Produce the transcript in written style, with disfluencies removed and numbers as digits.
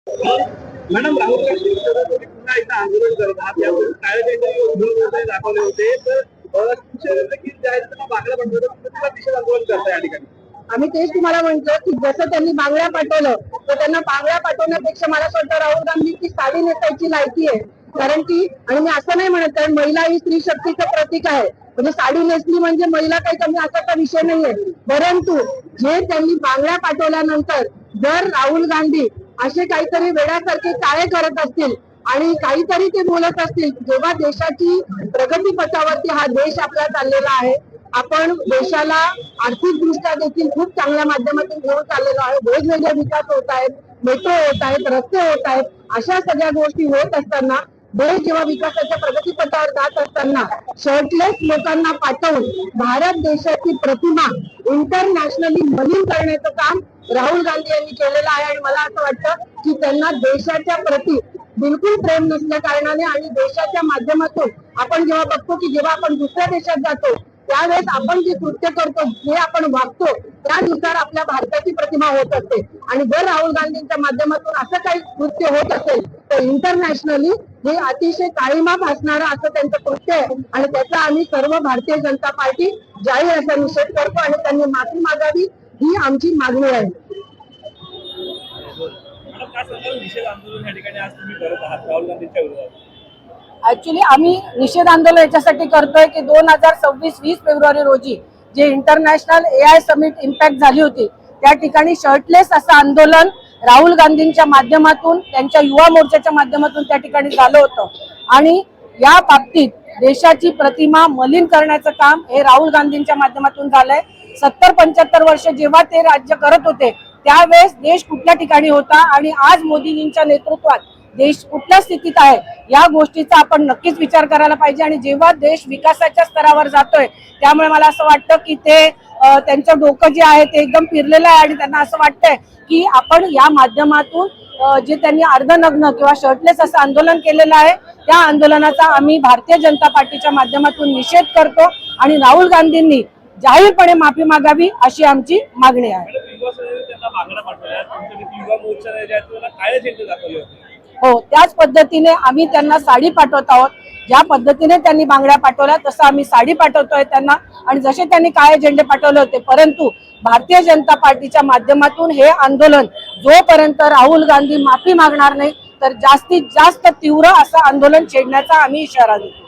Madam, Rahul Gandhi पुन्हा एकदा आंदोलन करत आहात. यापूर्वी काळे दाखवले होते तर बांगला निषेध आंदोलन करताय या ठिकाणी. आम्ही तेच तुम्हाला म्हणतो की जसं त्यांनी बांगड्या पाठवलं तर त्यांना बांगड्या पाठवण्यापेक्षा मला असं वाटतं राहुल गांधीची साडी नेसायची लायकी आहे. कारण की आणि मी असं नाही म्हणत कारण महिला ही स्त्री शक्तीचं प्रतीक आहे. म्हणजे साडी नेसली म्हणजे महिला काही कमी असाचा विषय नाहीये. परंतु जे त्यांनी बांगड्या पाठवल्यानंतर जर राहुल गांधी असे काहीतरी वेड्यासारखे टाळे करत असतील आणि काहीतरी ते बोलत असतील, जेव्हा देशाची प्रगती पथावरती हा देश आपला चाललेला आहे, आपण देशाला आर्थिक दृष्ट्या देखील खूप चांगल्या माध्यमातून घेऊन चाललेलो आहे. वेगवेगळे विकास होत आहेत, मेट्रो होत आहेत, रस्ते होत आहेत. अशा सगळ्या गोष्टी होत असताना देश जेव्हा विकासाच्या प्रगतीपथावर जात असताना शर्टलेस लोकांना पाठवून भारत देशाची प्रतिमा इंटरनॅशनली मलिन करण्याचं काम राहुल गांधी यांनी केलेलं आहे. आणि मला असं वाटतं की त्यांना देशाच्या प्रती बिलकुल प्रेम नसल्या कारणाने आणि देशाच्या माध्यमातून आपण जेव्हा बघतो की जेव्हा आपण दुसऱ्या देशात जातो त्यावेळेस आपण जे कृत्य करतो, जे आपण वागतो त्यानुसार आपल्या भारताची प्रतिमा होत असते. आणि जर राहुल गांधींच्या माध्यमातून असं काही कृत्य होत असेल तर इंटरनॅशनली हे अतिशय काळीमाप असणारं असं त्यांचं कृत्य आहे. आणि त्याचा आम्ही सर्व भारतीय जनता पार्टी जाहीर असा निषेध करतो आणि त्यांनी माफी मागावी ही आमची मागणी आहे. निषेध आंदोलन या ठिकाणी आज तुम्ही करत आहात राहुल गांधींच्या विरोधात. ऍक्च्युली आम्ही निषेध आंदोलन याच्यासाठी करतोय की 2026-20 फेब्रुवारी रोजी जे इंटरनॅशनल AI समिट इम्पॅक्ट झाली होती त्या ठिकाणी शर्टलेस असं आंदोलन राहुल गांधींच्या माध्यमातून त्यांच्या युवा मोर्चाच्या माध्यमातून त्या ठिकाणी झालं होतं. आणि या बाबतीत देशाची प्रतिमा मलिन करण्याचं काम हे राहुल गांधींच्या माध्यमातून झालंय. 70-75 वर्ष जेव्हा ते राज्य करत होते त्यावेळेस देश कुठल्या ठिकाणी होता आणि आज मोदींच्या नेतृत्वात देश कुठल्या स्थितीत आहे या गोष्टीचा आपण नक्कीच विचार करायला पाहिजे. आणि जेव्हा देश विकासाच्या स्तरावर जातोय त्यामुळे मला असं वाटतं की ते त्यांचं डोकं जे आहे ते एकदम फिरलेलं आहे आणि त्यांना असं वाटतंय की आपण या माध्यमातून जे त्यांनी अर्धनग्न किंवा शर्टलेस असं आंदोलन केलेलं आहे त्या आंदोलनाचा आम्ही भारतीय जनता पार्टीच्या माध्यमातून निषेध करतो आणि राहुल गांधींनी जाहीरपणे माफी मागावी अशी आमची मागणी आहे. हो, त्याच पद्धतीने आम्ही त्यांना साडी पाठवत आहोत. ज्या पद्धतीने त्यांनी बांगड्या पाठवल्या तसं आम्ही साडी पाठवतोय त्यांना आणि जसे त्यांनी काळे झेंडे पाठवले होते. परंतु भारतीय जनता पार्टीच्या माध्यमातून हे आंदोलन जोपर्यंत राहुल गांधी माफी मागणार नाही तर जास्तीत जास्त तीव्र असं आंदोलन छेडण्याचा आम्ही इशारा देतो.